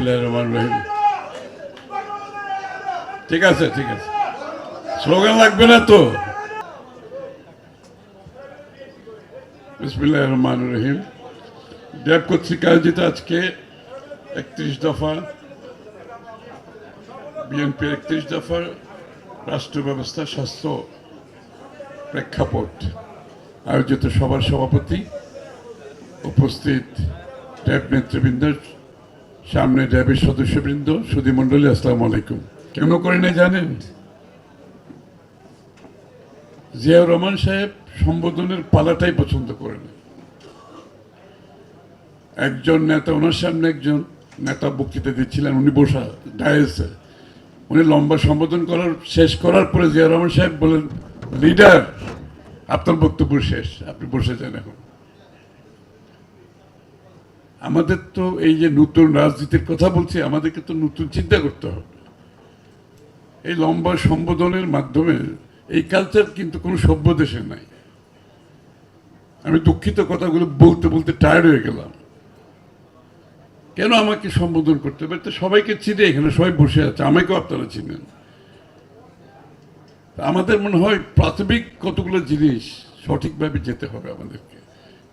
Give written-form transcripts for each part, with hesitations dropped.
বিসমিল্লাহির রহমানির রহিম। ঠিক আছে, ঠিক আছে, স্লোগান লাগবে না তো। বিসমিল্লাহির রহমানির রহিম। ড্যাব কর্তৃক আয়োজিত আজকে 31 দফা বিএনপির 31 দফা রাষ্ট্র ব্যবস্থা স্বাস্থ্য প্রেক্ষাপট আয়োজিত সভার সভাপতি, উপস্থিত ড্যাব নেতৃবৃন্দ, সামনে ড্যাবের সদস্যবৃন্দ, সুধীমণ্ডলী, আসসালামু আলাইকুম। কেন করি না জানেন? জিয়াউর রহমান সাহেব সম্বোধনের পালাটাই পছন্দ করেন। একজন নেতা, ওনার সামনে একজন নেতা বক্তৃতা দিচ্ছিলেন, উনি বসা ডায়াসে, উনি লম্বা সম্বোধন শেষ করার পরে জিয়াউর রহমান সাহেব বলেন, লিডার আপনার বক্তব্য শেষ, আপনি বসে যান এখন। আমাদের তো এই যে নতুন রাজনীতির কথা বলছি, আমাদেরকে তো নতুন চিন্তা করতে হবে। এই লম্বা সম্বোধনের মাধ্যমে এই কালচার কিন্তু কোনো সভ্য দেশে নাই। আমি দুঃখিত, কথাগুলো বলতে বলতে টায়ার্ড হয়ে গেলাম। কেন আমাকে সম্বোধন করতে হবে? তো সবাইকে চিনে, এখানে সবাই বসে আছে, আমাকেও আপনারা চিনেন। আমাদের মনে হয় প্রাথমিক কতগুলো জিনিস সঠিকভাবে যেতে হবে আমাদেরকে।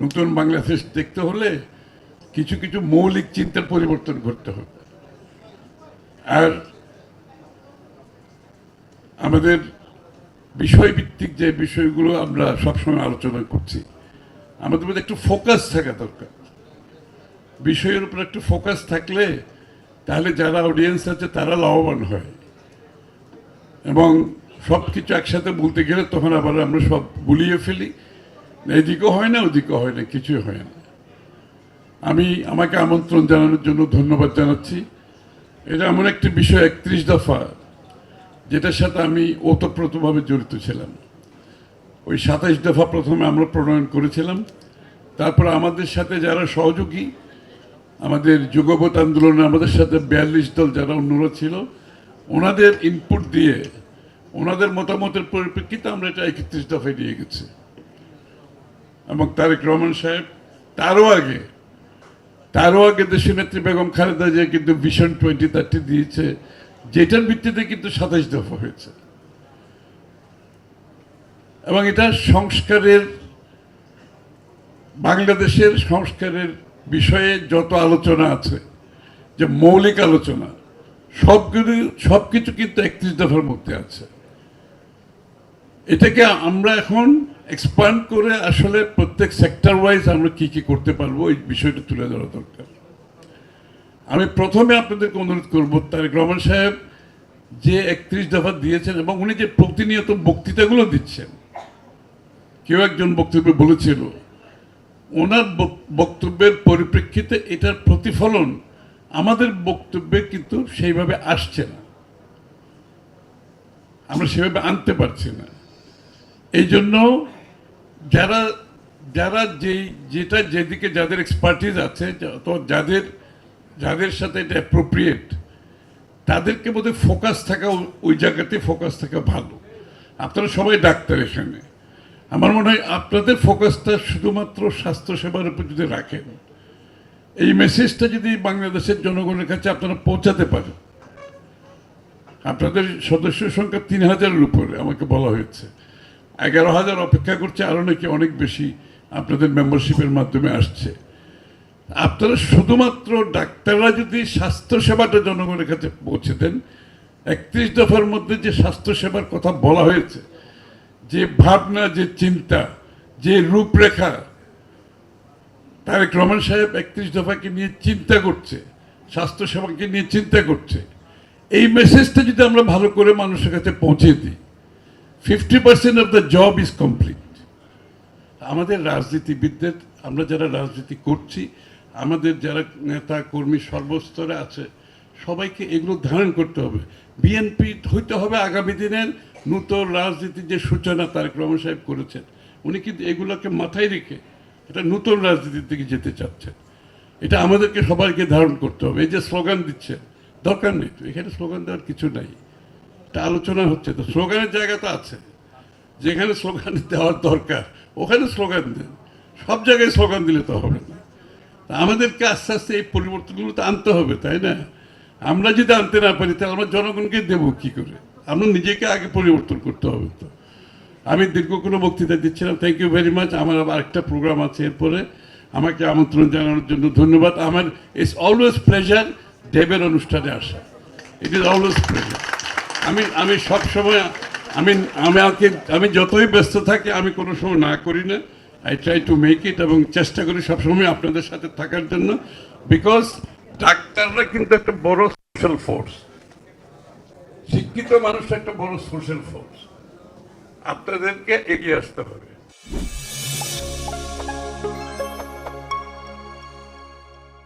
নতুন বাংলাদেশ দেখতে হলে কিছু কিছু মৌলিক চিন্তার পরিবর্তন করতে হবে। আর আমাদের বিষয়ভিত্তিক যে বিষয়গুলো আমরা সবসময় আলোচনা করছি, আমাদের মধ্যে একটু ফোকাস থাকা দরকার। বিষয়ের উপর একটু ফোকাস থাকলে তাহলে যারা অডিয়েন্স আছে তারা লাভবান হয়, এবং সব কিছু একসাথে বলতে গেলে তখন আবার আমরা সব গুলিয়ে ফেলি, এদিকেও হয় না ওদিকেও হয় না, কিছুই হয় না। আমাকে আমন্ত্রণ জানানোর জন্য ধন্যবাদ জানাচ্ছি। এটা এমন একটি বিষয় 31 দফা, যেটার সাথে আমি ওতপ্রোতভাবে জড়িত ছিলাম। ওই 27 দফা প্রথমে আমরা প্রণয়ন করেছিলাম, তারপর আমাদের সাথে যারা সহযোগী, আমাদের যুগপৎ আন্দোলনে আমাদের সাথে 42 দল যারা অন্যরা ছিল, ওনাদের ইনপুট দিয়ে, ওনাদের মতামতের পরিপ্রেক্ষিতে আমরা এটা 31 দফায় নিয়ে গেছি। এবং তারেক রহমান সাহেব তারও আগে দেশনেত্রী বেগম খালেদা জিয়া কিন্তু ভিশন 2030 দিয়েছে, যেটার ভিত্তিতে কিন্তু 27 দফা হয়েছে। এবং এটা সংস্কারের, বাংলাদেশের সংস্কারের বিষয়ে যত আলোচনা আছে, যে মৌলিক আলোচনা, সবকিছু কিন্তু 31 দফার মধ্যে আছে। এটাকে আমরা এখন এক্সপ্যান্ড করে আসলে প্রত্যেক সেক্টর ওয়াইজ আমরা কি কি করতে পারবো, এই বিষয়টা তুলে ধরা দরকার। আমি প্রথমে আপনাদেরকে অনুরোধ করবো, তারেক রহমান সাহেব যে 31 দফা দিয়েছেন এবং উনি যে প্রতিনিয়ত বক্তৃতাগুলো দিচ্ছেন, কেউ একজন বক্তব্যে বলেছিল, ওনার বক্তব্যের পরিপ্রেক্ষিতে এটার প্রতিফলন আমাদের বক্তব্যে কিন্তু সেইভাবে আসছে না, আমরা সেভাবে আনতে পারছি না। এই জন্য যারা যেদিকে যাদের এক্সপার্টিস আছে, তো যাদের সাথে এটা অ্যাপ্রোপ্রিয়েট, তাদেরকে বোধহয় ফোকাস থাকা, ওই জায়গাতে ফোকাস থাকা ভালো। আপনারা সবাই ডাক্তার, এখানে আমার মনে হয় আপনাদের ফোকাসটা শুধুমাত্র স্বাস্থ্যসেবার উপর যদি রাখেন, এই মেসেজটা যদি বাংলাদেশের জনগণের কাছে আপনারা পৌঁছাতে পারেন। আপনাদের সদস্য সংখ্যা 3000-এর উপরে আমাকে বলা হয়েছে, 11,000 অপেক্ষা করছে, আরও নাকি অনেক বেশি আপনাদের মেম্বারশিপের মাধ্যমে আসছে। আপনারা শুধুমাত্র ডাক্তাররা যদি স্বাস্থ্যসেবাটা জনগণের কাছে পৌঁছে দেন, 31 দফার মধ্যে যে স্বাস্থ্যসেবার কথা বলা হয়েছে, যে ভাবনা, যে চিন্তা, যে রূপরেখা তারেক রহমান সাহেব 31 দফাকে নিয়ে চিন্তা করছে, স্বাস্থ্যসেবাকে নিয়ে চিন্তা করছে, এই মেসেজটা যদি আমরা ভালো করে মানুষের কাছে পৌঁছে দিই, 50% of the job is complete. আমাদের রাজনীতিবিদদের, আমরা যারা রাজনীতি করছি, আমাদের যারা নেতা কর্মী সর্বস্তরে আছে, সবাইকে এগুলো ধারণ করতে হবে। বিএনপি হইতে হবে আগামী দিনের নতুন রাজনীতির যে সূচনা তারেক রহমান সাহেব করেছেন, উনি কিন্তু এগুলোকে মাথায় রেখে এটা নতুন রাজনীতির দিকে যেতে চাচ্ছেন। এটা আমাদেরকে সবাইকে ধারণ করতে হবে। এই যে স্লোগান দিচ্ছে, দরকার নেই তো, এখানে স্লোগান দেওয়ার কিছু নাই, এটা আলোচনা হচ্ছে। তো স্লোগানের জায়গা তো আছে, যেখানে স্লোগান দেওয়ার দরকার ওখানে স্লোগান দেন, সব জায়গায় স্লোগান দিলে তো হবে না। আমাদেরকে আস্তে আস্তে এই পরিবর্তনগুলো তো আনতে হবে, তাই না? আমরা যদি আনতে না পারি তাহলে আমরা জনগণকে দেবো কি করে? আমরা নিজেকে আগে পরিবর্তন করতে হবে। তো আমি দীর্ঘ কোনো বক্তৃতা দিচ্ছিলাম। Thank you very much. আমার আবার আরেকটা প্রোগ্রাম আছে এরপরে। আমাকে আমন্ত্রণ জানানোর জন্য ধন্যবাদ। আমার ইটস অলওয়েজ প্লেজার দেবের অনুষ্ঠানে আসা। It is always pleasure. আমি সবসময় আমি যতই ব্যস্ত থাকি আমি কোনো সময় না করি না। I try to make it, এবং চেষ্টা করি সবসময় আপনাদের সাথে থাকার জন্য। বিকজ ডাক্তাররা কিন্তু একটা বড় সোশ্যাল ফোর্স, শিক্ষিত মানুষ একটা বড় সোশ্যাল ফোর্স। আপনাদেরকে এগিয়ে আসতে হবে।